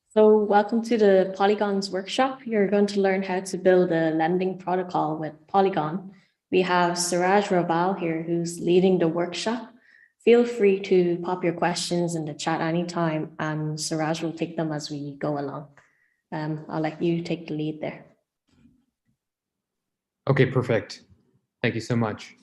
So welcome to the Polygons workshop. You're going to learn how to build a lending protocol with Polygon. We have Siraj Raval here who's leading the workshop. Feel free to pop your questions in the chat anytime and Siraj will take them as we go along. I'll let you take the lead there. Okay, perfect. Thank you so much.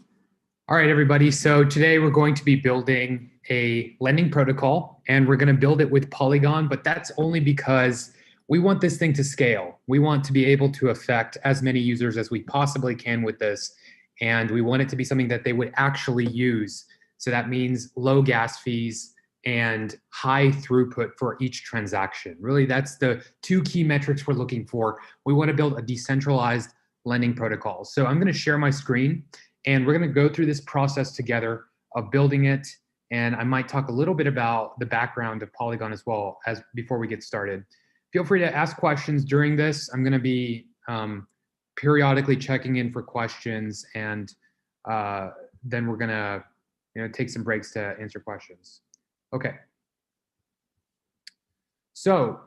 All right, everybody. So today we're going to be building a lending protocol and we're going to build it with Polygon, but that's only because we want this thing to scale. We want to be able to affect as many users as we possibly can with this. And we want it to be something that they would actually use. So that means low gas fees and high throughput for each transaction. Really, that's the two key metrics we're looking for. We want to build a decentralized lending protocol. So I'm going to share my screen. And we're going to go through this process together of building it. And I might talk a little bit about the background of Polygon as well as before we get started. Feel free to ask questions during this. I'm going to be periodically checking in for questions, and then we're going to take some breaks to answer questions. Okay. So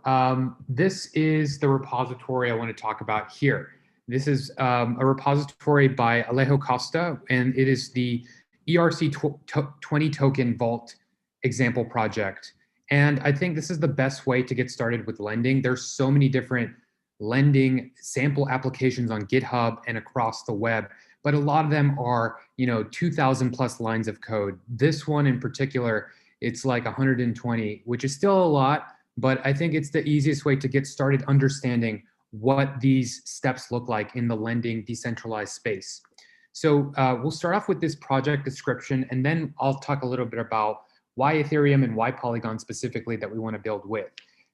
this is the repository I want to talk about here. This is a repository by Alejo Costa, and it is the ERC20 token vault example project. And I think this is the best way to get started with lending. There's so many different lending sample applications on GitHub and across the web, but a lot of them are 2,000 plus lines of code. This one in particular, it's like 120, which is still a lot, but I think it's the easiest way to get started understanding what these steps look like in the lending decentralized space. So we'll start off with this project description, and then I'll talk a little bit about why Ethereum and why Polygon specifically that we want to build with.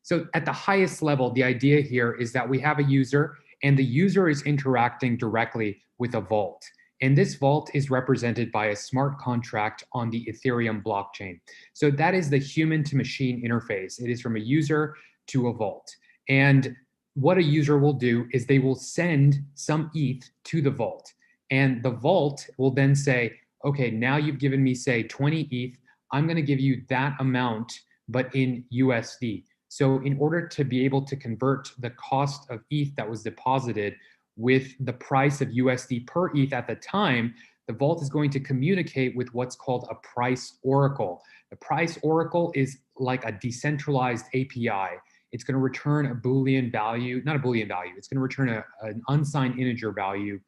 So at the highest level, the idea here is that we have a user, and the user is interacting directly with a vault. And this vault is represented by a smart contract on the Ethereum blockchain. So that is the human to machine interface. It is from a user to a vault. And what a user will do is they will send some ETH to the vault. And the vault will then say, okay, now you've given me, say, 20 ETH. I'm going to give you that amount, but in USD. So in order to be able to convert the cost of ETH that was deposited with the price of USD per ETH at the time, the vault is going to communicate with what's called a price oracle. The price oracle is like a decentralized API. It's going to return a Boolean value, not a Boolean value, it's going to return an unsigned integer value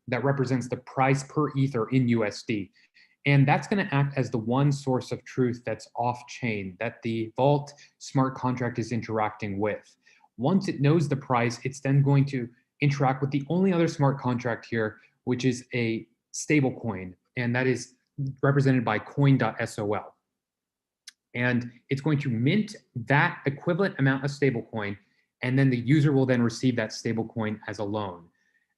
that represents the price per Ether in USD. And that's going to act as the one source of truth that's off-chain, that the vault smart contract is interacting with. Once it knows the price, it's then going to interact with the only other smart contract here, which is a stable coin, and that is represented by coin.sol. And it's going to mint that equivalent amount of stablecoin, and then the user will then receive that stablecoin as a loan.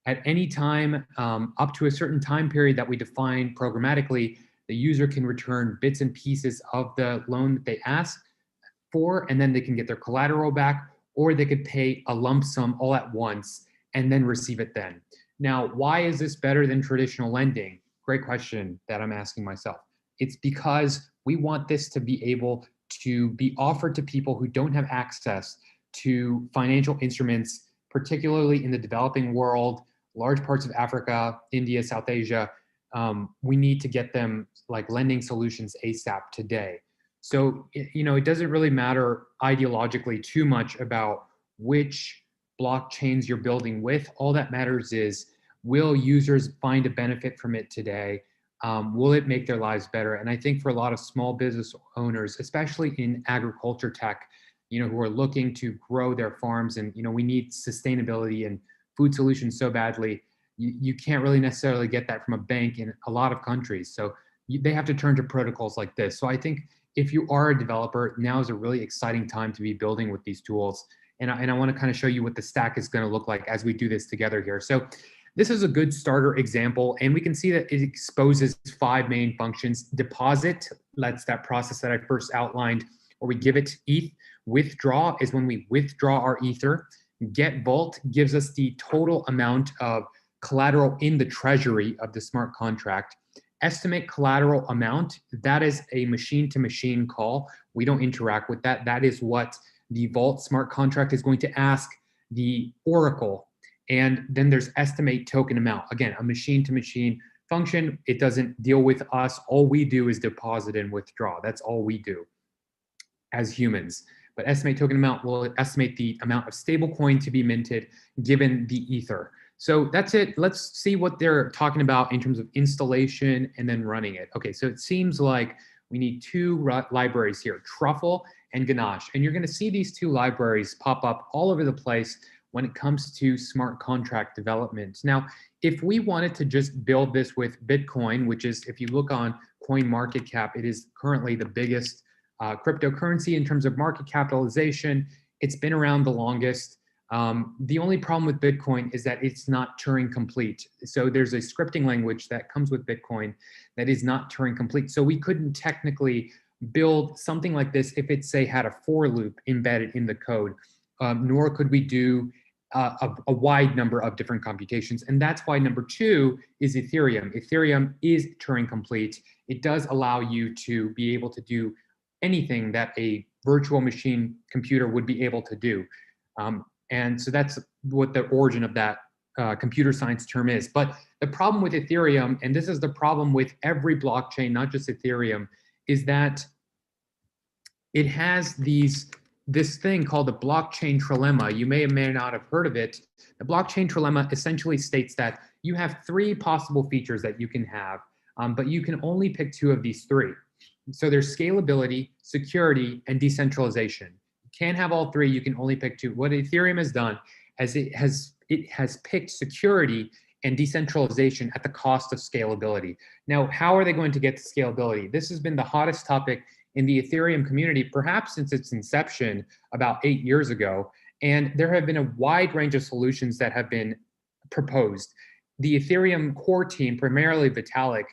At any time, up to a certain time period that we define programmatically, the user can return bits and pieces of the loan that they ask for, and then they can get their collateral back, or they could pay a lump sum all at once and then receive it then. Now, why is this better than traditional lending? Great question that I'm asking myself. It's because we want this to be able to be offered to people who don't have access to financial instruments, particularly in the developing world, large parts of Africa, India, South Asia. We need to get them like lending solutions ASAP today. So, it doesn't really matter ideologically too much about which blockchains you're building with. All that matters is, will users find a benefit from it today? Will it make their lives better? And I think for a lot of small business owners, especially in agriculture tech, who are looking to grow their farms, and we need sustainability and food solutions so badly, you can't really necessarily get that from a bank in a lot of countries. So they have to turn to protocols like this. So I think if you are a developer, now is a really exciting time to be building with these tools. And I want to kind of show you what the stack is going to look like as we do this together here. So this is a good starter example, and we can see that it exposes 5 main functions. Deposit, that's that process that I first outlined, where we give it ETH. Withdraw is when we withdraw our Ether. Get vault gives us the total amount of collateral in the treasury of the smart contract. Estimate collateral amount, that is a machine-to-machine call. We don't interact with that. That is what The Vault smart contract is going to ask the oracle. And then there's estimate token amount. Again, a machine-to-machine function. It doesn't deal with us. All we do is deposit and withdraw. That's all we do as humans. But estimate token amount will estimate the amount of stable coin to be minted given the ether. So that's it. Let's see what they're talking about in terms of installation and then running it. Okay, so it seems like we need two libraries here, Truffle and Ganache. And you're going to see these two libraries pop up all over the place when it comes to smart contract development. Now, if we wanted to just build this with Bitcoin, which is, if you look on CoinMarketCap, it is currently the biggest cryptocurrency in terms of market capitalization. It's been around the longest. The only problem with Bitcoin is that it's not Turing complete. So there's a scripting language that comes with Bitcoin that is not Turing complete. So we couldn't technically build something like this if it, say, had a for loop embedded in the code, nor could we do a wide number of different computations. And that's why number two is Ethereum. Ethereum is Turing complete. It does allow you to be able to do anything that a virtual machine computer would be able to do. And so that's what the origin of that computer science term is. But the problem with Ethereum, and this is the problem with every blockchain, not just Ethereum, is that it has this thing called the blockchain trilemma. You may or may not have heard of it. The blockchain trilemma essentially states that you have three possible features that you can have, but you can only pick two of these three. So there's scalability, security, and decentralization. You can't have all three, you can only pick two. What Ethereum has done is it has picked security and decentralization at the cost of scalability. Now, how are they going to get to scalability? This has been the hottest topic in the Ethereum community, perhaps since its inception about 8 years ago. And there have been a wide range of solutions that have been proposed. The Ethereum core team, primarily Vitalik,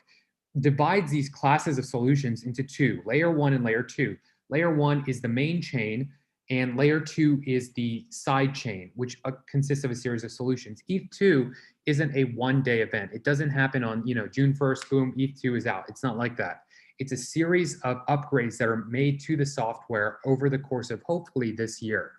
divides these classes of solutions into two, layer one and layer two. Layer one is the main chain, and layer two is the side chain, which consists of a series of solutions. ETH2 isn't a one-day event. It doesn't happen on, June 1st, boom, ETH2 is out. It's not like that. It's a series of upgrades that are made to the software over the course of hopefully this year.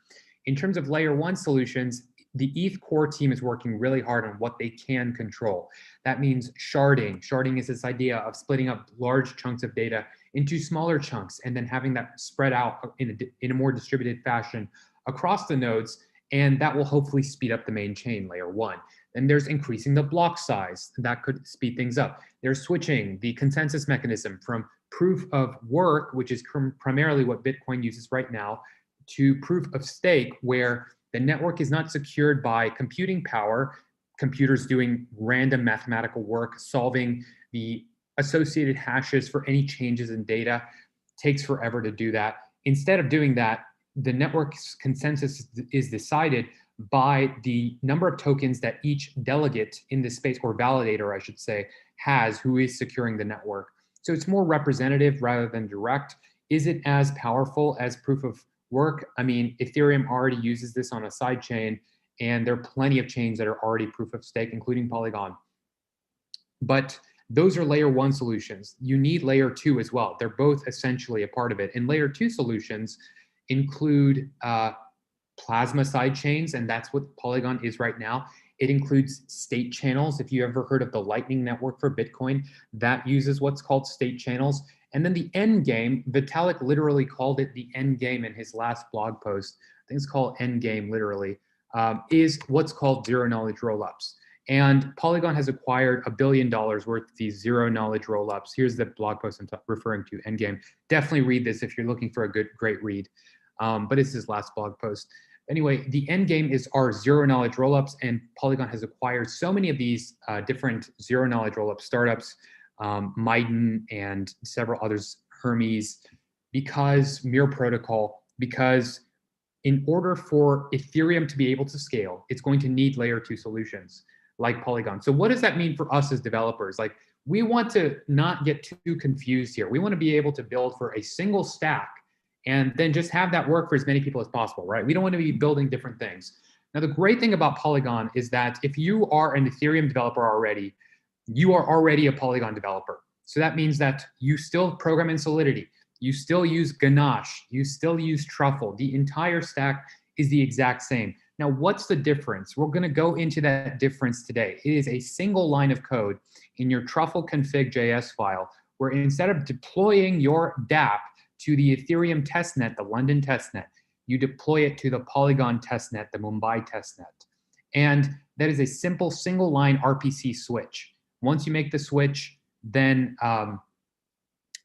In terms of layer one solutions, the ETH core team is working really hard on what they can control. That means sharding. Sharding is this idea of splitting up large chunks of data into smaller chunks and then having that spread out in a more distributed fashion across the nodes, and that will hopefully speed up the main chain, layer one. Then there's increasing the block size. That could speed things up. There's switching the consensus mechanism from proof of work, which is primarily what Bitcoin uses right now, to proof of stake, where the network is not secured by computing power, computers doing random mathematical work, solving the associated hashes for any changes in data. Takes forever to do that. Instead of doing that, the network's consensus is decided by the number of tokens that each delegate in this space, or validator, I should say, has, who is securing the network. So it's more representative rather than direct. Is it as powerful as proof of work? I mean, Ethereum already uses this on a side chain, and there are plenty of chains that are already proof of stake, including Polygon. But those are layer one solutions. You need layer two as well. They're both essentially a part of it. And layer two solutions include plasma side chains, and that's what Polygon is right now. It includes state channels. If you ever heard of the Lightning Network for Bitcoin, that uses what's called state channels. And then the end game, Vitalik literally called it the end game in his last blog post. I think it's called end game literally, is what's called zero knowledge rollups. And Polygon has acquired $1 billion worth of these zero knowledge rollups. Here's the blog post I'm referring to, Endgame. Definitely read this if you're looking for a great read. But it's his last blog post. Anyway, the Endgame is our zero knowledge rollups, and Polygon has acquired so many of these different zero knowledge rollup startups, Maiden and several others, Hermes, because Mirror Protocol, because in order for Ethereum to be able to scale, it's going to need layer two solutions like Polygon. So what does that mean for us as developers? Like, we want to not get too confused here. We want to be able to build for a single stack and then just have that work for as many people as possible, right? We don't want to be building different things. Now, the great thing about Polygon is that if you are an Ethereum developer already, you are already a Polygon developer. So that means that you still program in Solidity. You still use Ganache. You still use Truffle. The entire stack is the exact same. Now, what's the difference? We're going to go into that difference today. It is a single line of code in your Truffle config.js file, where instead of deploying your dApp to the Ethereum testnet, the London testnet, you deploy it to the Polygon testnet, the Mumbai testnet. And that is a simple single line RPC switch. Once you make the switch, then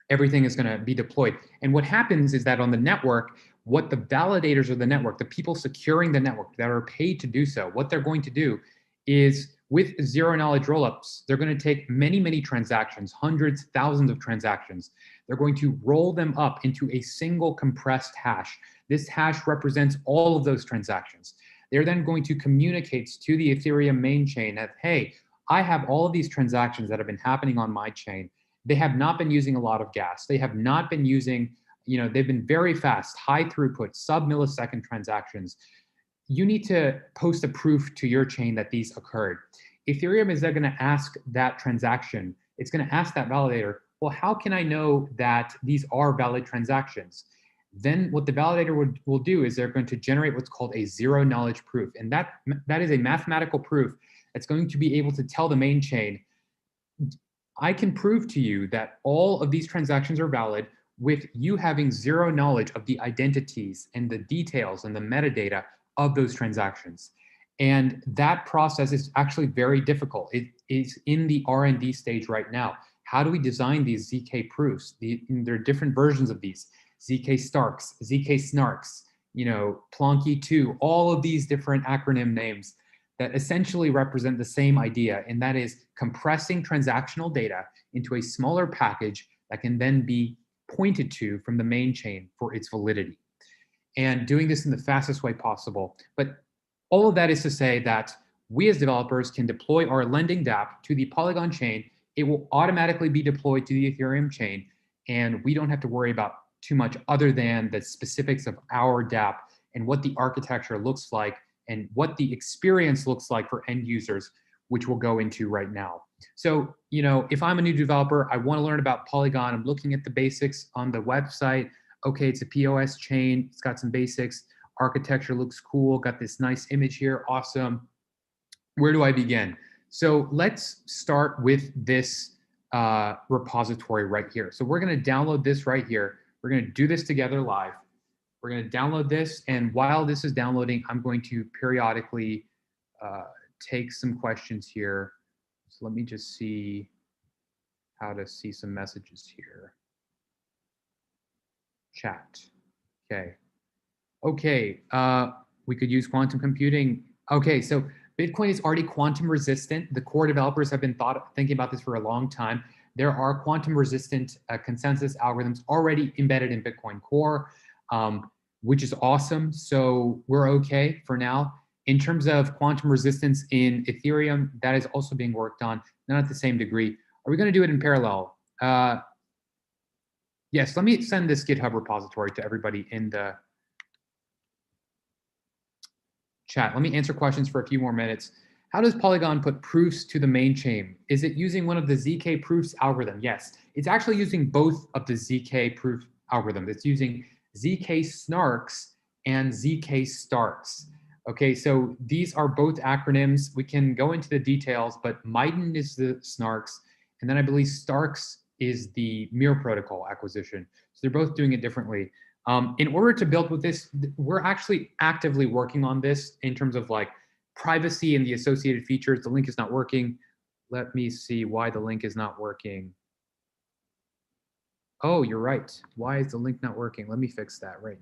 everything is going to be deployed. And what happens is that on the network, what the validators of the network, the people securing the network that are paid to do so, what they're going to do is with zero knowledge rollups, they're going to take many, many transactions, hundreds, thousands of transactions. They're going to roll them up into a single compressed hash. This hash represents all of those transactions. They're then going to communicate to the Ethereum main chain that, hey, I have all of these transactions that have been happening on my chain. They have not been using a lot of gas. They have not been using, they've been very fast, high throughput, sub-millisecond transactions. You need to post a proof to your chain that these occurred. Ethereum is then going to ask that transaction. It's going to ask that validator, well, how can I know that these are valid transactions? Then what the validator will do is they're going to generate what's called a zero knowledge proof. And that is a mathematical proof that's going to be able to tell the main chain, I can prove to you that all of these transactions are valid with you having zero knowledge of the identities and the details and the metadata of those transactions. And that process is actually very difficult. It is in the R&D stage right now. How do we design these ZK proofs? There are different versions of these. ZK Starks, ZK Snarks, Plonky 2, all of these different acronym names that essentially represent the same idea, and that is compressing transactional data into a smaller package that can then be pointed to from the main chain for its validity. And doing this in the fastest way possible. But all of that is to say that we as developers can deploy our lending dApp to the Polygon chain. It will automatically be deployed to the Ethereum chain, and we don't have to worry about too much other than the specifics of our dApp and what the architecture looks like and what the experience looks like for end users, which we'll go into right now. So, if I'm a new developer, I want to learn about Polygon. I'm looking at the basics on the website. Okay, it's a POS chain. It's got some basics. Architecture looks cool. Got this nice image here. Awesome. Where do I begin? So let's start with this repository right here. So we're going to download this right here. We're going to do this together live. We're going to download this, and while this is downloading, I'm going to periodically take some questions here. So let me just see how to see some messages here. Chat. Okay. Okay. We could use quantum computing. Okay, so Bitcoin is already quantum resistant. The core developers have been thinking about this for a long time. There are quantum resistant consensus algorithms already embedded in Bitcoin Core. Which is awesome. So we're okay for now. In terms of quantum resistance in Ethereum, that is also being worked on, not at the same degree. Are we going to do it in parallel? Yes, let me send this GitHub repository to everybody in the chat. Let me answer questions for a few more minutes. How does Polygon put proofs to the main chain? Is it using one of the ZK proofs algorithm? Yes, it's actually using both of the ZK proof algorithms. It's using ZK Snarks and ZK Starks. Okay, so these are both acronyms. We can go into the details, but Maiden is the Snarks, and then I believe Starks is the Mirror Protocol acquisition. So they're both doing it differently. In order to build with this, we're actually actively working on this in terms of like privacy and the associated features. The link is not working. Let me see why the link is not working. Oh, you're right. Why is the link not working? Let me fix that right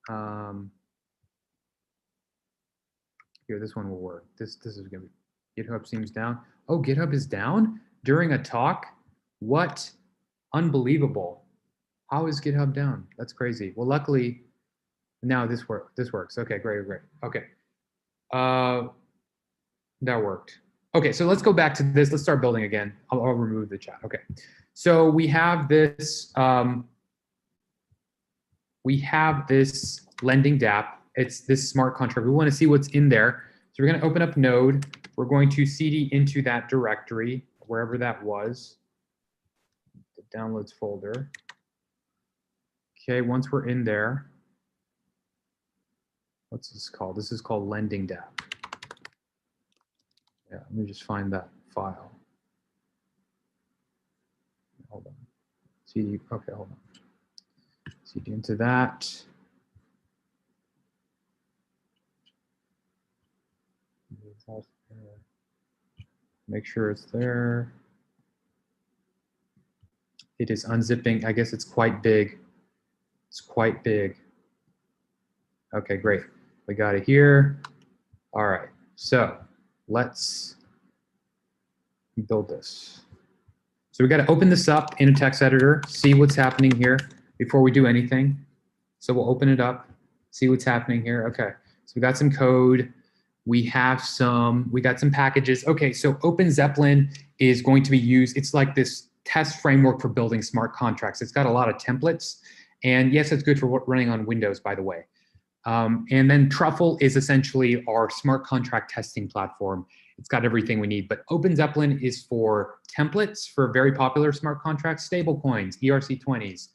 now. Here, this one will work. This is gonna be, GitHub seems down. Oh, GitHub is down during a talk? What? Unbelievable. How is GitHub down? That's crazy. Well, luckily, now this works. Okay, great. Okay. That worked. Okay, so let's go back to this. Let's start building again. I'll remove the chat. Okay. So we have this lending dApp. It's this smart contract. We want to see what's in there. So we're going to open up Node. We're going to cd into that directory, wherever that was, the downloads folder. Okay, once we're in there, what's this called? This is called lending dApp. Yeah, let me just find that file. Hold on. CD, okay, hold on. CD into that. Make sure it's there. It is unzipping. I guess it's quite big. It's quite big. Okay, great. We got it here. All right, so let's build this. So we got to open this up in a text editor, see what's happening here before we do anything. So we'll open it up, see what's happening here. Okay, so we got some code. We got some packages. Okay, so OpenZeppelin is going to be used. It's like this test framework for building smart contracts. It's got a lot of templates. And yes, it's good for running on Windows, by the way. And then Truffle is essentially our smart contract testing platform. It's got everything we need, but OpenZeppelin is for templates for very popular smart contracts, stablecoins, ERC20s,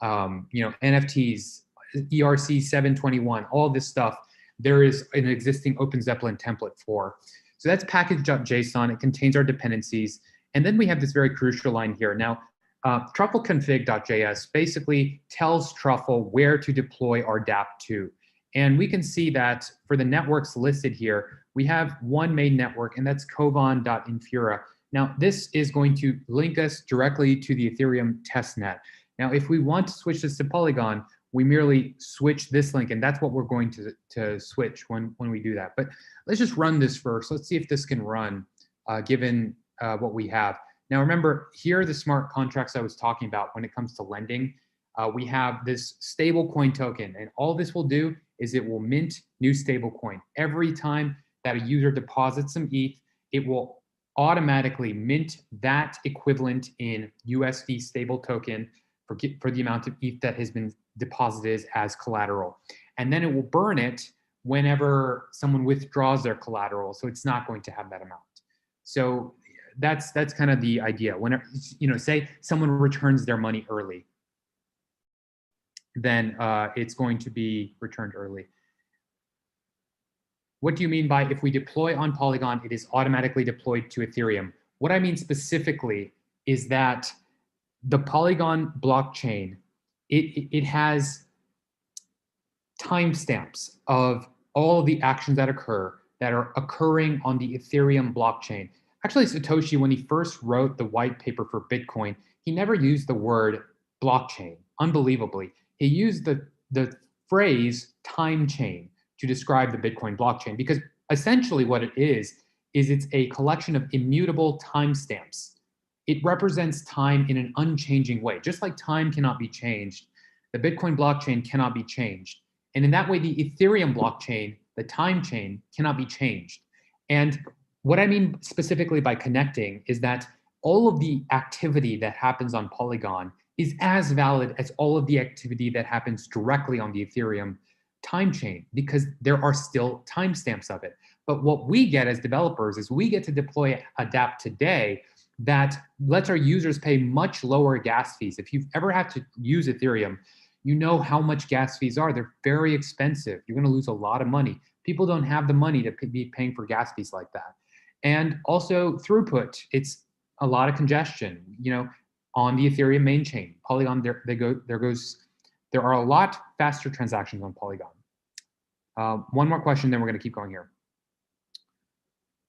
NFTs, ERC721, all this stuff. There is an existing OpenZeppelin template for. So that's package.json. It contains our dependencies. And then we have this very crucial line here. Now, truffleconfig.js basically tells Truffle where to deploy our dApp to. And we can see that for the networks listed here, we have one main network, and that's kovan.infura. Now, this is going to link us directly to the Ethereum testnet. Now, if we want to switch this to Polygon, we merely switch this link, and that's what we're going to switch when we do that. But let's just run this first. Let's see if this can run, given what we have. Now, remember, here are the smart contracts I was talking about when it comes to lending. We have this stablecoin token, and all this will do is it will mint new stablecoin. Every time that a user deposits some ETH, it will automatically mint that equivalent in USD stable token for the amount of ETH that has been deposited as collateral. And then it will burn it whenever someone withdraws their collateral, so it's not going to have that amount. So that's kind of the idea. Whenever, say someone returns their money early, then it's going to be returned early. What do you mean by if we deploy on Polygon, it is automatically deployed to Ethereum? What I mean specifically is that the Polygon blockchain, it has timestamps of all of the actions that are occurring on the Ethereum blockchain. Actually, Satoshi, when he first wrote the white paper for Bitcoin, he never used the word blockchain, unbelievably. He used the phrase time chain to describe the Bitcoin blockchain, because essentially what it is it's a collection of immutable timestamps. It represents time in an unchanging way. Just like time cannot be changed, the Bitcoin blockchain cannot be changed. And in that way, the Ethereum blockchain, the time chain, cannot be changed. And what I mean specifically by connecting is that all of the activity that happens on Polygon is as valid as all of the activity that happens directly on the Ethereum time chain, because there are still timestamps of it. But what we get as developers is we get to deploy a dApp today that lets our users pay much lower gas fees. If you've ever had to use Ethereum, you know how much gas fees are. They're very expensive. You're going to lose a lot of money. People don't have the money to be paying for gas fees like that. And also throughput. It's a lot of congestion. On the Ethereum main chain, Polygon, there are a lot faster transactions on Polygon. One more question, then we're going to keep going here.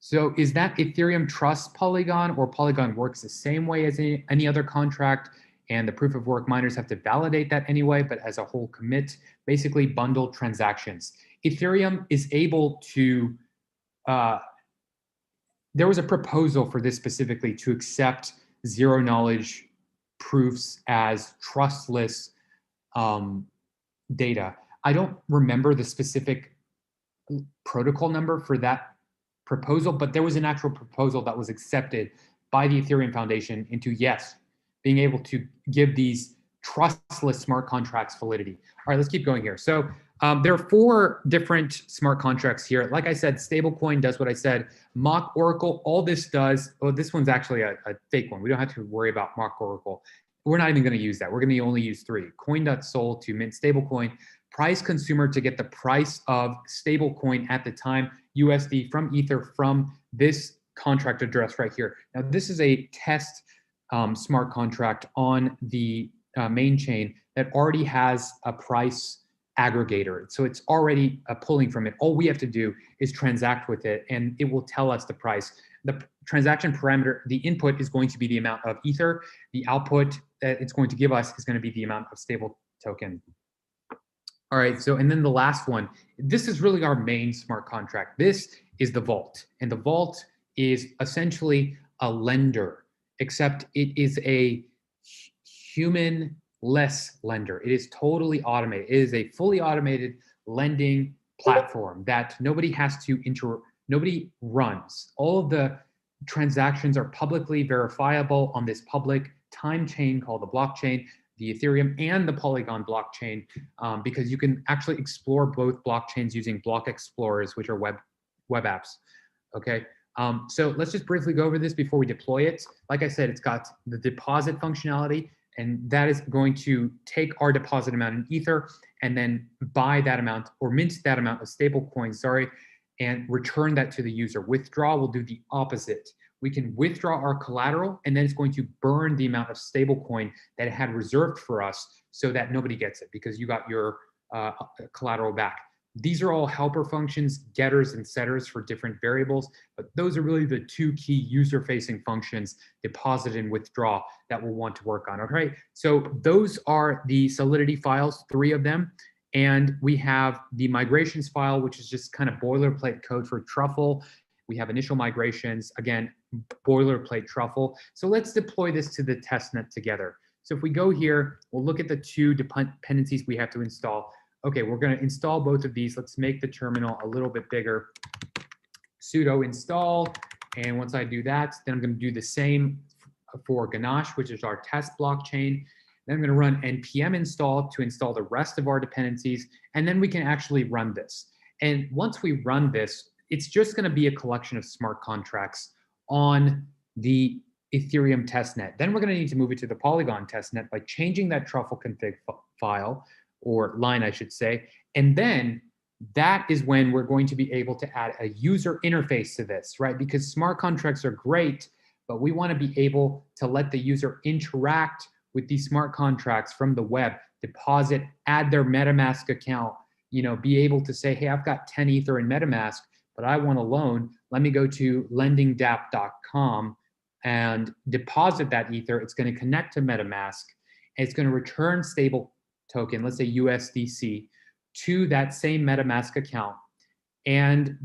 So is that Ethereum trusts Polygon, or Polygon works the same way as any other contract, and the proof of work miners have to validate that anyway, but as a whole commit, basically bundle transactions? Ethereum is able to, there was a proposal for this specifically to accept zero knowledge proofs as trustless data. I don't remember the specific protocol number for that proposal, but there was an actual proposal that was accepted by the Ethereum Foundation into, yes, being able to give these trustless smart contracts validity. All right, let's keep going here. So there are 4 different smart contracts here. Like I said, stablecoin does what I said. Mock Oracle, all this does, this one's actually a fake one. We don't have to worry about Mock Oracle. we're not even going to use that. We're going to only use 3. Coin.sol to mint stablecoin, price consumer to get the price of stablecoin at the time, USD from Ether from this contract address right here. Now, this is a test smart contract on the main chain that already has a price aggregator. So it's already pulling from it. All we have to do is transact with it, and it will tell us the price. The transaction parameter, the input is going to be the amount of Ether. The output that it's going to give us is going to be the amount of stable token. All right, so, and then the last one, this is really our main smart contract. This is the vault, and the vault is essentially a lender, except it is a human-less lender. It is totally automated. It is a fully automated lending platform that nobody has to nobody runs. All of the transactions are publicly verifiable on this public time chain called the blockchain, the Ethereum and the Polygon blockchain, because you can actually explore both blockchains using block explorers, which are web apps. Okay, so let's just briefly go over this before we deploy it. Like I said, it's got the deposit functionality, and that is going to take our deposit amount in Ether and then buy that amount or mint that amount of stable coins, and return that to the user. Withdraw will do the opposite. We can withdraw our collateral, and then it's going to burn the amount of stable coin that it had reserved for us so that nobody gets it because you got your collateral back. These are all helper functions, getters and setters for different variables, but those are really the 2 key user-facing functions, deposit and withdraw, that we'll want to work on. All right, so those are the Solidity files, 3 of them. And we have the migrations file, which is just kind of boilerplate code for Truffle. We have initial migrations, again, boilerplate Truffle. So let's deploy this to the testnet together. So if we go here, we'll look at the 2 dependencies we have to install. Okay, we're going to install both of these. Let's make the terminal a little bit bigger. Sudo install. And once I do that, then I'm going to do the same for Ganache, which is our test blockchain. Then I'm going to run npm install to install the rest of our dependencies, and then we can actually run this. And once we run this, it's just going to be a collection of smart contracts on the Ethereum testnet. Then we're going to need to move it to the Polygon testnet by changing that truffle config file, or line, I should say. And then that is when we're going to be able to add a user interface to this, right? Because smart contracts are great, but we want to be able to let the user interact with these smart contracts from the web, deposit, add their MetaMask account, be able to say, hey, I've got 10 Ether in MetaMask, but I want a loan. Let me go to lendingdap.com and deposit that Ether. It's going to connect to MetaMask, and it's going to return stable token, let's say USDC, to that same MetaMask account, and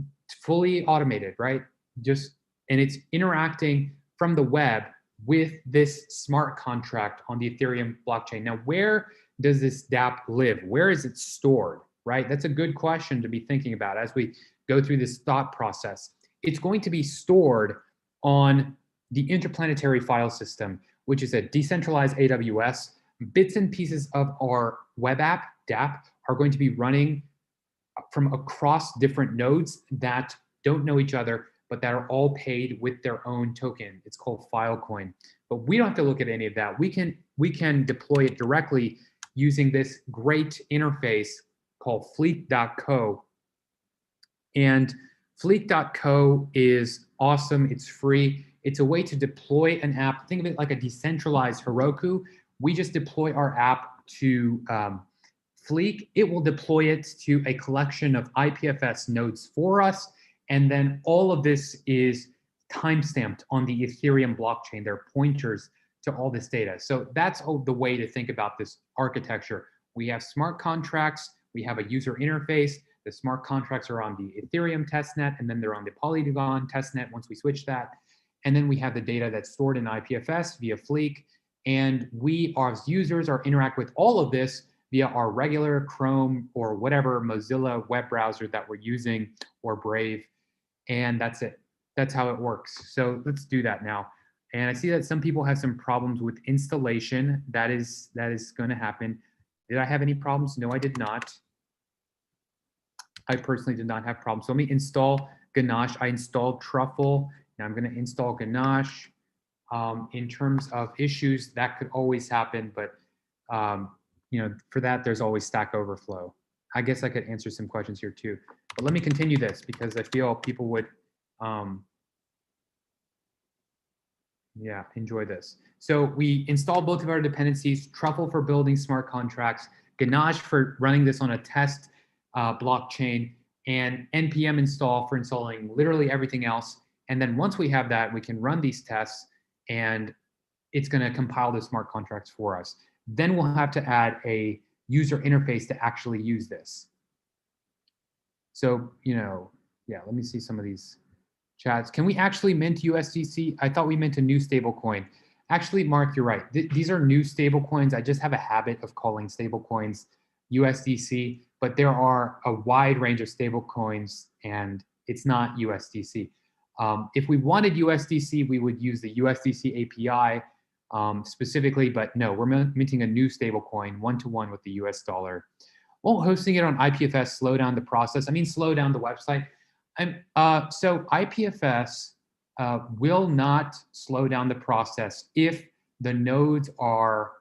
fully automated, right? And it's interacting from the web with this smart contract on the Ethereum blockchain. Now, where does this DApp live? Where is it stored, right? That's a good question to be thinking about as we go through this thought process. It's going to be stored on the interplanetary file system, which is a decentralized AWS. Bits and pieces of our web app, DApp, are going to be running from across different nodes that don't know each other, but that are all paid with their own token. It's called Filecoin. But we don't have to look at any of that. We can deploy it directly using this great interface called fleek.co. And fleek.co is awesome. It's free. It's a way to deploy an app. Think of it like a decentralized Heroku. We just deploy our app to Fleek. It will deploy it to a collection of IPFS nodes for us. And then all of this is timestamped on the Ethereum blockchain. There are pointers to all this data. So that's the way to think about this architecture. We have smart contracts. We have a user interface. The smart contracts are on the Ethereum testnet, and then they're on the Polygon testnet once we switch that. And then we have the data that's stored in IPFS via Fleek. And we, as users, are interact with all of this via our regular Chrome or whatever Mozilla web browser that we're using, or Brave. And that's it. That's how it works. So let's do that now. And I see that some people have some problems with installation. That is going to happen. Did I have any problems? No, I did not. I personally did not have problems. So let me install Ganache. I installed Truffle. Now I'm going to install Ganache. In terms of issues, that could always happen, but for that, there's always Stack Overflow. I guess I could answer some questions here too, but let me continue this because I feel people would, enjoy this. So we installed both of our dependencies, Truffle for building smart contracts, Ganache for running this on a test blockchain, and npm install for installing literally everything else. And then once we have that, we can run these tests and it's going to compile the smart contracts for us. Then we'll have to add a user interface to actually use this. So, let me see some of these chats. Can we actually mint USDC? I thought we meant a new stable coin. Actually, Mark, you're right. These are new stable coins. I just have a habit of calling stable coins USDC, but there are a wide range of stable coins and it's not USDC. If we wanted USDC, we would use the USDC API specifically, but no, we're minting a new stable coin one-to-one with the US dollar. Won't hosting it on IPFS slow down the process? I mean, slow down the website. So IPFS will not slow down the process if the nodes are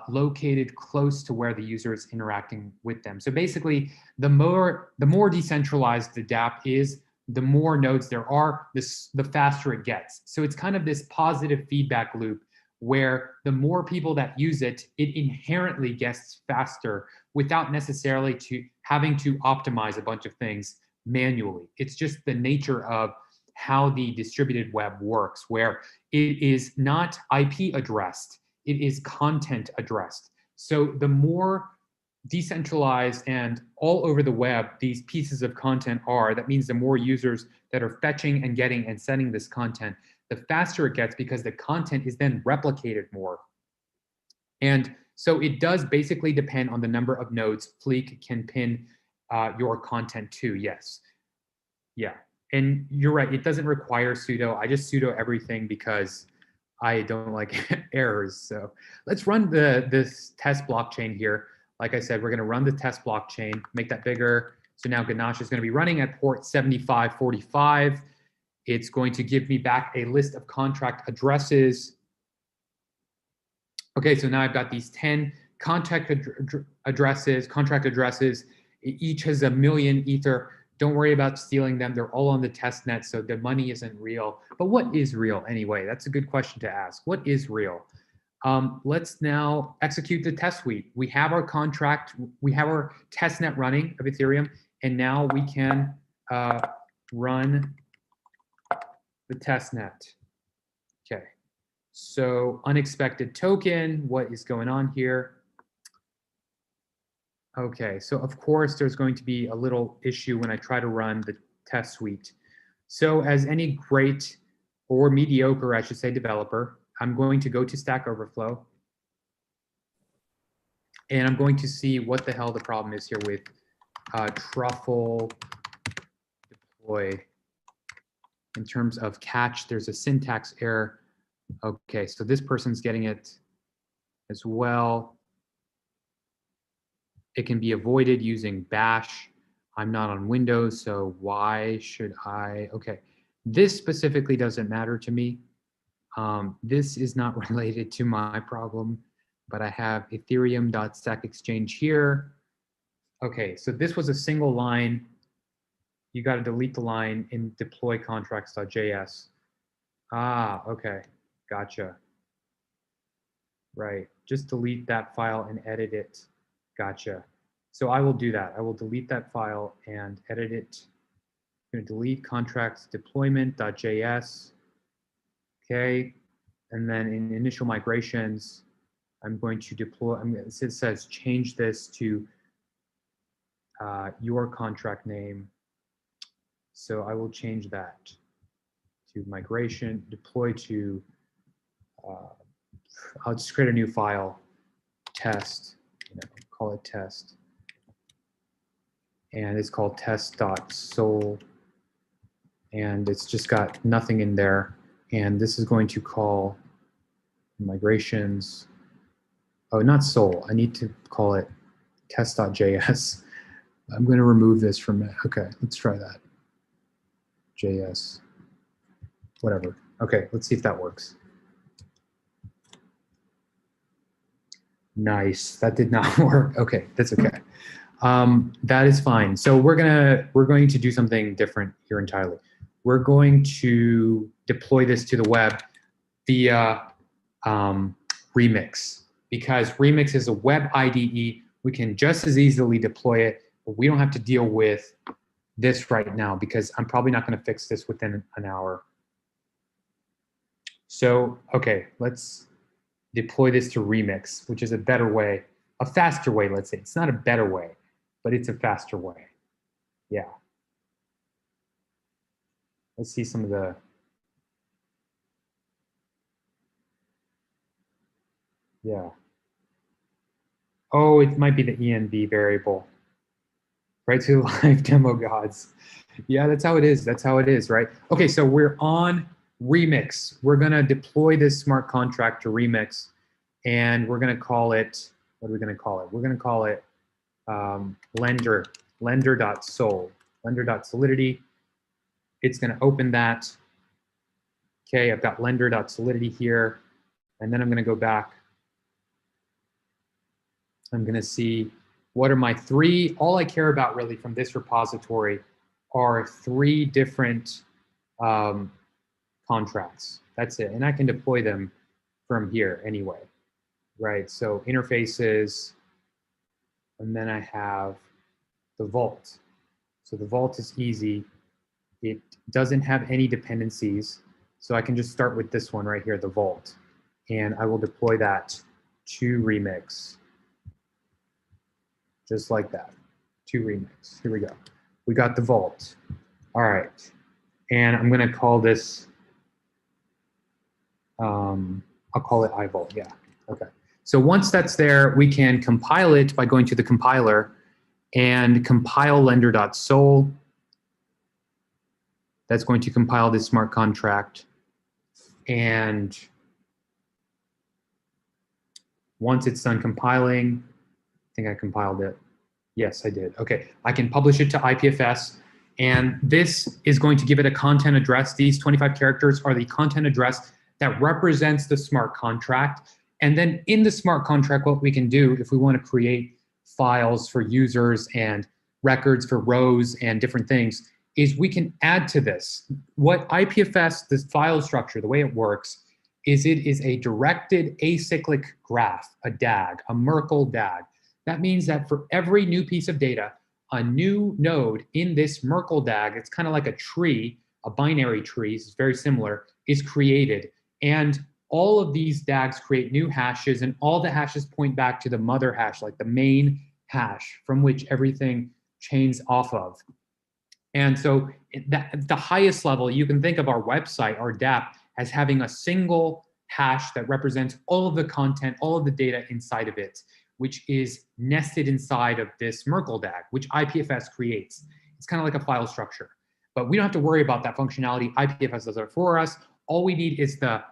located close to where the user is interacting with them. So basically, the more decentralized the dApp is, the more nodes there are, the faster it gets. So it's kind of this positive feedback loop where the more people that use it, it inherently gets faster without necessarily having to optimize a bunch of things manually. It's just the nature of how the distributed web works, where it is not IP addressed, it is content addressed. So the more decentralized and all over the web these pieces of content are, that means the more users that are fetching and getting and sending this content, the faster it gets because the content is then replicated more. And so it does basically depend on the number of nodes Fleek can pin your content to, yes. Yeah, and you're right, it doesn't require sudo. I just sudo everything because I don't like errors. So let's run this test blockchain here. Like I said, we're gonna run the test blockchain, make that bigger. So now Ganache is gonna be running at port 7545. It's going to give me back a list of contract addresses. Okay, so now I've got these 10 contract addresses. Each has 1 million Ether. Don't worry about stealing them. They're all on the test net, so the money isn't real. But what is real anyway? That's a good question to ask. What is real? Let's now execute the test suite. We have our contract, we have our test net running of Ethereum, and now we can run the test net. Okay, so unexpected token, what is going on here? Okay, so of course there's going to be a little issue when I try to run the test suite. So as any great or mediocre, I should say, developer, I'm going to go to Stack Overflow and I'm going to see what the hell the problem is here with truffle deploy. In terms of catch, there's a syntax error. Okay, so this person's getting it as well. It can be avoided using bash. I'm not on Windows, so why should I? Okay, this specifically doesn't matter to me. This is not related to my problem, but I have ethereum.stackexchange here. Okay, so this was a single line. You got to delete the line in deploy contracts.js. Ah, okay, gotcha. Right, just delete that file and edit it. Gotcha. So I will do that. I will delete that file and edit it. I'm going to delete contracts deployment.js. Okay, and then in initial migrations, I'm going to deploy. It says change this to your contract name. So I will change that to migration, deploy to. I'll just create a new file, test. Call it test, and it's called test.sol, and it's just got nothing in there. And this is going to call migrations. Oh, not sol. I need to call it test.js. I'm going to remove this from it. Okay, let's try that. JS, whatever. Okay, let's see if that works. Nice. That did not work. Okay, that's okay. That is fine. So we're going to do something different here entirely. We're going to deploy this to the web via Remix, because Remix is a web IDE. We can just as easily deploy it, but we don't have to deal with this right now because I'm probably not going to fix this within an hour. So, okay, let's deploy this to Remix, which is a better way, a faster way, let's say. It's not a better way, but it's a faster way. Yeah. Let's see some of the, yeah. Oh, it might be the env variable. Right to live demo gods. Yeah, that's how it is. That's how it is, right? Okay, so we're on Remix. We're gonna deploy this smart contract to Remix, and we're gonna call it, what are we gonna call it? We're gonna call it lender.sol, lender.solidity. It's gonna open that. Okay, I've got lender.solidity here, and then I'm gonna go back. I'm gonna see what are my three, all I care about really from this repository are three different contracts. That's it, and I can deploy them from here anyway, right? So interfaces, and then I have the vault. So the vault is easy. It doesn't have any dependencies, so I can just start with this one right here, the vault, and I will deploy that to Remix. Just like that, to Remix. Here we go. We got the vault. All right, and I'm gonna call this, I'll call it iVault, yeah, okay. So once that's there, we can compile it by going to the compiler and compile lender.sol. That's going to compile this smart contract. And once it's done compiling, I think I compiled it. Yes, I did. Okay, I can publish it to IPFS, and this is going to give it a content address. These 25 characters are the content address that represents the smart contract. And then in the smart contract, what we can do if we want to create files for users and records for rows and different things is we can add to this. What IPFS, this file structure, the way it works, is it is a directed acyclic graph, a DAG, a Merkle DAG. That means that for every new piece of data, a new node in this Merkle DAG, it's kind of like a tree, a binary tree, it's very similar, is created. And all of these DAGs create new hashes, and all the hashes point back to the mother hash, like the main hash from which everything chains off of. And so at the highest level, you can think of our website, our DApp, as having a single hash that represents all of the content, all of the data inside of it, which is nested inside of this Merkle DAG, which IPFS creates. It's kind of like a file structure. But we don't have to worry about that functionality. IPFS does it for us. All we need is the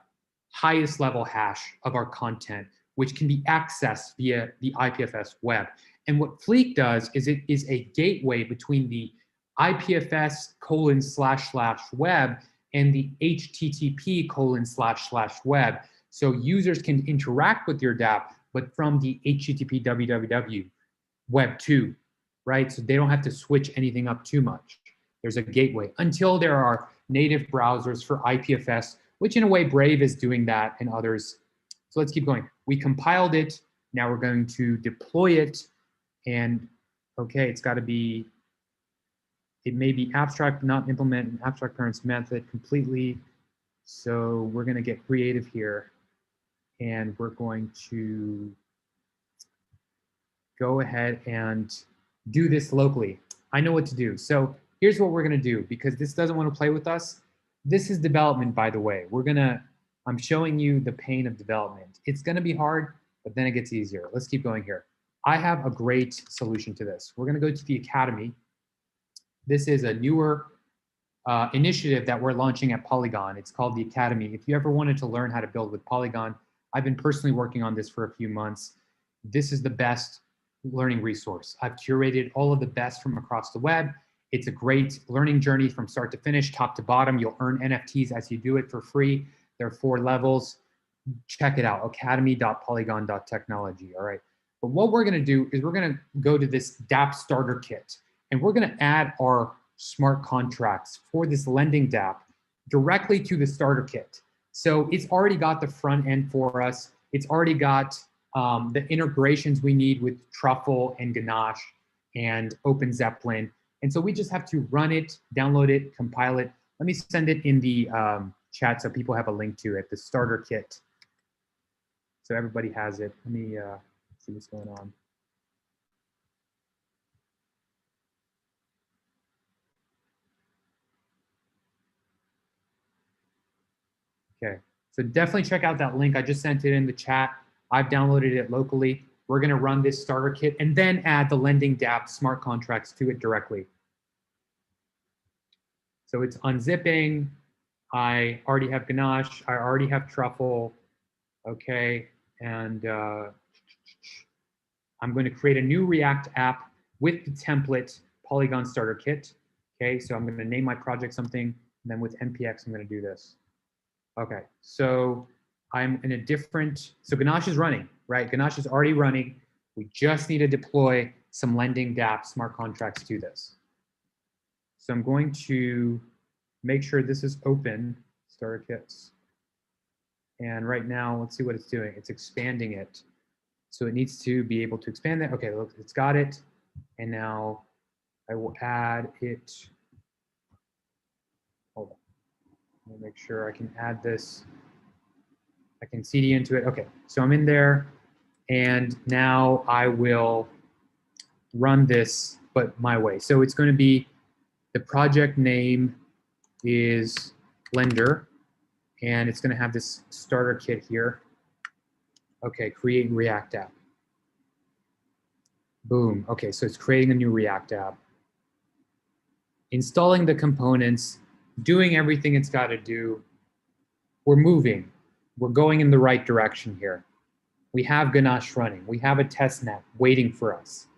highest level hash of our content, which can be accessed via the IPFS web. And what Fleek does is it is a gateway between the IPFS://web and the HTTP://web. So users can interact with your DApp, but from the HTTP www web 2, right? So they don't have to switch anything up too much. There's a gateway until there are native browsers for IPFS, which in a way Brave is doing that and others. So let's keep going. We compiled it. Now we're going to deploy it. And okay, it's got to be, it may be abstract, not implement an abstract parents method completely. So we're going to get creative here. And we're going to go ahead and do this locally. I know what to do. So here's what we're going to do, because this doesn't want to play with us. This is development, by the way. I'm showing you the pain of development. It's going to be hard, but then it gets easier. Let's keep going here. I have a great solution to this. We're going to go to the Academy. This is a newer initiative that we're launching at Polygon. It's called the Academy. If you ever wanted to learn how to build with Polygon, I've been personally working on this for a few months. This is the best learning resource. I've curated all of the best from across the web. It's a great learning journey from start to finish, top to bottom. You'll earn NFTs as you do it for free. There are 4 levels. check it out, academy.polygon.technology, all right? But what we're gonna do is we're gonna go to this dApp starter kit, and we're gonna add our smart contracts for this lending dApp directly to the starter kit. So it's already got the front end for us. It's already got the integrations we need with Truffle and Ganache and OpenZeppelin. And so we just have to run it, download it, compile it. Let me send it in the chat so people have a link to it, the starter kit. So everybody has it. Let me see what's going on. Okay, so definitely check out that link. I just sent it in the chat. I've downloaded it locally. We're gonna run this starter kit and then add the lending dApp smart contracts to it directly. So it's unzipping. I already have Ganache. I already have Truffle. Okay, and I'm going to create a new React app with the template Polygon starter kit. Okay, so I'm going to name my project something, and then with npx, I'm going to do this. Okay, so I'm in a different, so Ganache is running, right? Ganache is already running. We just need to deploy some lending dApp smart contracts to this. So I'm going to make sure this is open, starter kits. And right now, let's see what it's doing. It's expanding it. So it needs to be able to expand that. Okay, look, it's got it. And now I will add it. Hold on. Let me make sure I can add this. I can CD into it. Okay, so I'm in there. And now I will run this, but my way. So it's going to be, the project name is Lender. And it's going to have this starter kit here. Okay, create React app. Boom. Okay, so it's creating a new React app. Installing the components, doing everything it's got to do. We're moving. We're going in the right direction here. We have Ganache running. We have a test net waiting for us.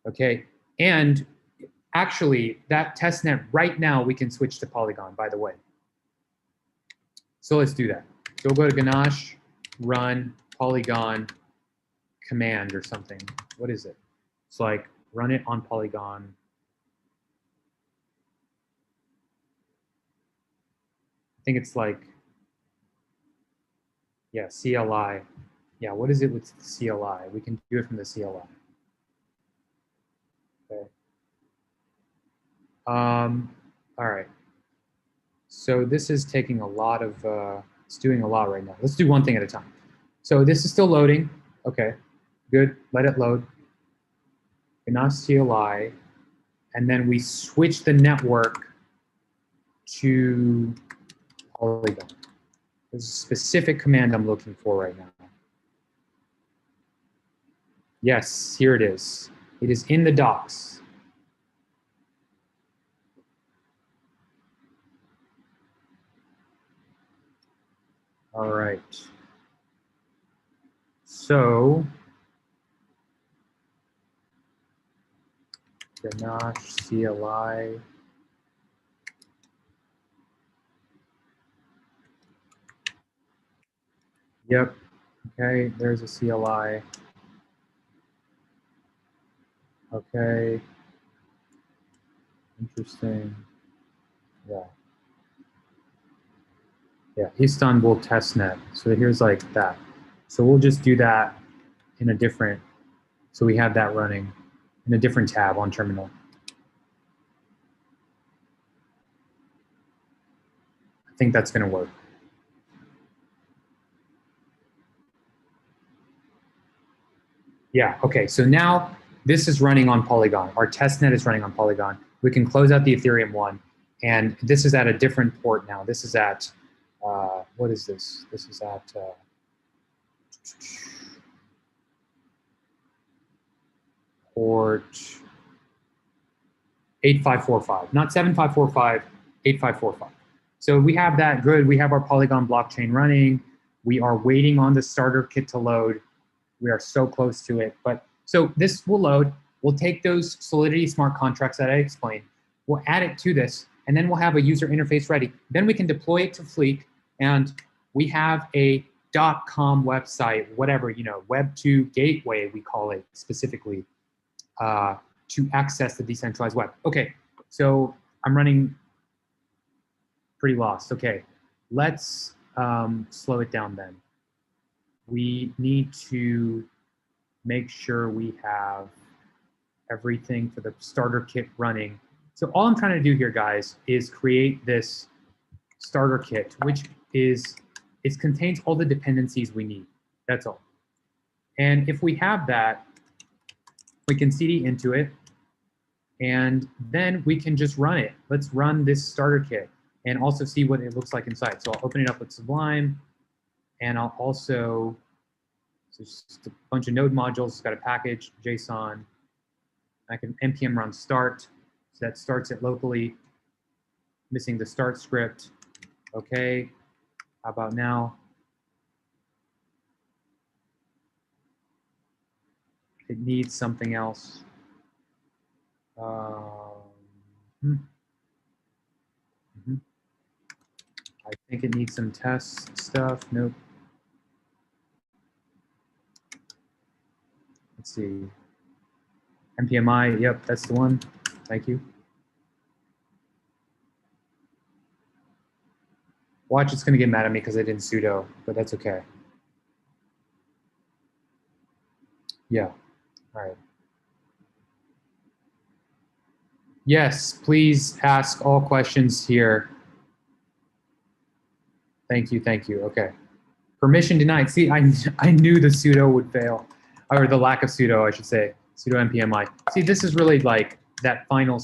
Okay, and actually that test net right now, we can switch to Polygon, by the way. So let's do that. So we'll go to Ganache, run Polygon command or something. What is it? It's like run it on Polygon. I think it's like, yeah, CLI. Yeah, what is it with the CLI? We can do it from the CLI. Okay. All right. So this is taking a lot of, it's doing a lot right now. Let's do one thing at a time. So this is still loading. Okay, good, let it load. Ganache CLI, and then we switch the network to Polygon. There's a specific command I'm looking for right now. Yes, here it is. It is in the docs. All right. So Ganache CLI. Yep. Okay, there's a CLI. Okay. Interesting. Yeah. Yeah, Istanbul testnet. So here's like that. So we'll just do that in a different, so we have that running in a different tab on terminal. I think that's going to work. Yeah, okay, so now this is running on Polygon. Our testnet is running on Polygon. We can close out the Ethereum one, and this is at a different port now. This is at, what is this? This is at, port 8545, not 7545, 8545. So we have that good. We have our Polygon blockchain running. We are waiting on the starter kit to load. We are so close to it. But so this will load. We'll take those Solidity smart contracts that I explained. We'll add it to this, and then we'll have a user interface ready. Then we can deploy it to Fleek, and we have a .com website, whatever, you know, Web 2 gateway, we call it specifically, to access the decentralized web. Okay, so I'm running pretty lost. Okay, let's slow it down then. We need to make sure we have everything for the starter kit running. So all I'm trying to do here, guys, is create this starter kit, which is, it contains all the dependencies we need. That's all. And if we have that, we can CD into it, and then we can just run it. Let's run this starter kit and also see what it looks like inside. So I'll open it up with Sublime, and I'll also, so just a bunch of node modules. It's got a package, JSON. I can npm run start, so that starts it locally, missing the start script. Okay, how about now? It needs something else. I think it needs some test stuff. Nope. Let's see. MPMI, yep, that's the one. Thank you. Watch, it's going to get mad at me because I didn't sudo, but that's okay. Yeah, all right. Yes, please ask all questions here. Thank you, okay. Permission denied. See, I knew the sudo would fail, or the lack of sudo, I should say. Sudo npmi. See, this is really like that final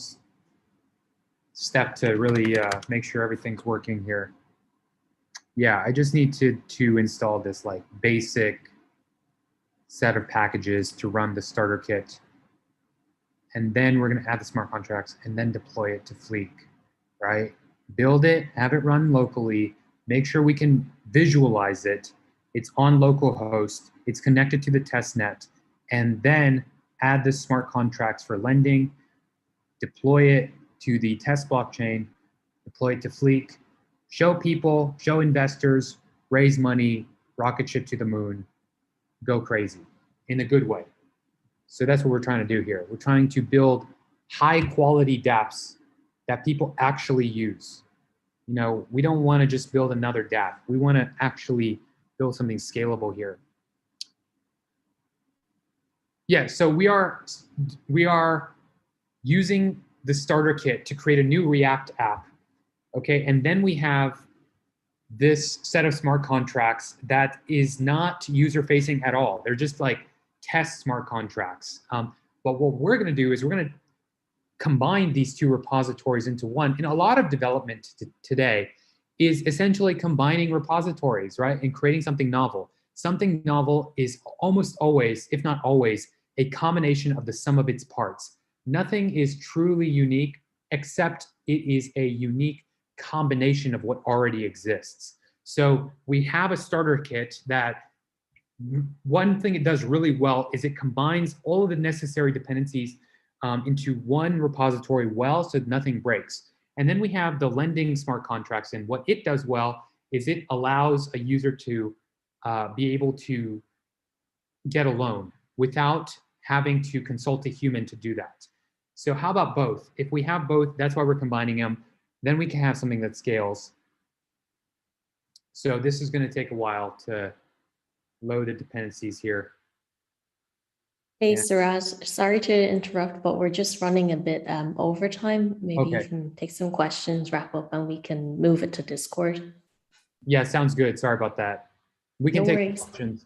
step to really make sure everything's working here. Yeah, I just need to install this like basic set of packages to run the starter kit. And then we're going to add the smart contracts and then deploy it to Fleek, right? Build it, have it run locally, make sure we can visualize it. It's on localhost, it's connected to the test net, and then add the smart contracts for lending, deploy it to the test blockchain, deploy it to Fleek, show people, show investors, raise money, rocket ship to the moon, go crazy in a good way. So that's what we're trying to do here. We're trying to build high quality dApps that people actually use. You know, we don't want to just build another dApp. We want to actually build something scalable here. Yeah, so we are using the starter kit to create a new React app. Okay, and then we have this set of smart contracts that is not user facing at all. They're just like test smart contracts. But what we're going to do is we're going to combine these two repositories into one. And a lot of development today is essentially combining repositories, right? And creating something novel. Something novel is almost always, if not always, a combination of the sum of its parts. Nothing is truly unique except it is a unique combination of what already exists. So we have a starter kit that one thing it does really well is it combines all of the necessary dependencies into one repository well, so nothing breaks. And then we have the lending smart contracts, and what it does well is it allows a user to be able to get a loan without having to consult a human to do that. So how about both? If we have both, that's why we're combining them. Then we can have something that scales. So this is going to take a while to load the dependencies here. Hey, Siraj, sorry to interrupt, but we're just running a bit over time. Maybe you can take some questions, wrap up, and we can move it to Discord. Yeah, sounds good. Sorry about that. We can take questions.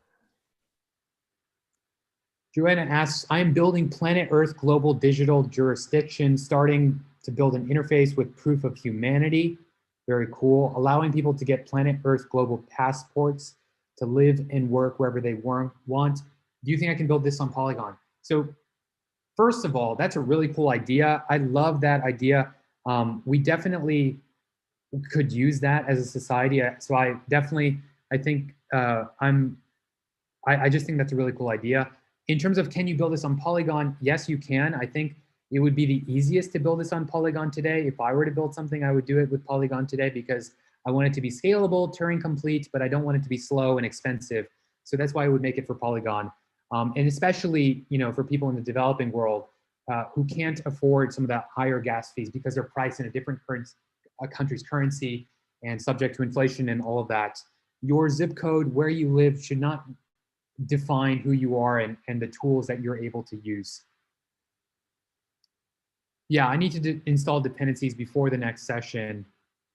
Joanna asks, I am building Planet Earth Global Digital Jurisdiction, starting to build an interface with proof of humanity. Very cool. Allowing people to get Planet Earth Global passports to live and work wherever they want. Do you think I can build this on Polygon? So first of all, that's a really cool idea. I love that idea. We definitely could use that as a society. So I think I just think that's a really cool idea. In terms of can you build this on Polygon? Yes, you can. I think it would be the easiest to build this on Polygon today. If I were to build something, I would do it with Polygon today because I want it to be scalable, Turing complete, but I don't want it to be slow and expensive. So that's why I would make it for Polygon. And especially, for people in the developing world who can't afford some of that higher gas fees because they're priced in a different country's currency and subject to inflation and all of that. Your zip code, where you live, should not define who you are and the tools that you're able to use. Yeah, I need to install dependencies before the next session,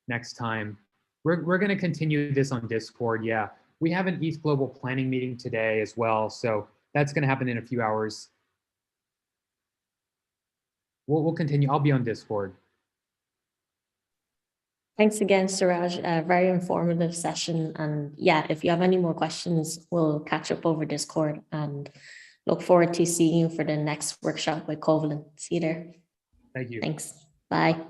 next time. We're going to continue this on Discord. Yeah, we have an ETHGlobal planning meeting today as well. So that's going to happen in a few hours. We'll continue. I'll be on Discord. Thanks again, Siraj. A very informative session. And yeah, if you have any more questions, we'll catch up over Discord and look forward to seeing you for the next workshop with Covalent. See you there. Thank you. Thanks. Bye.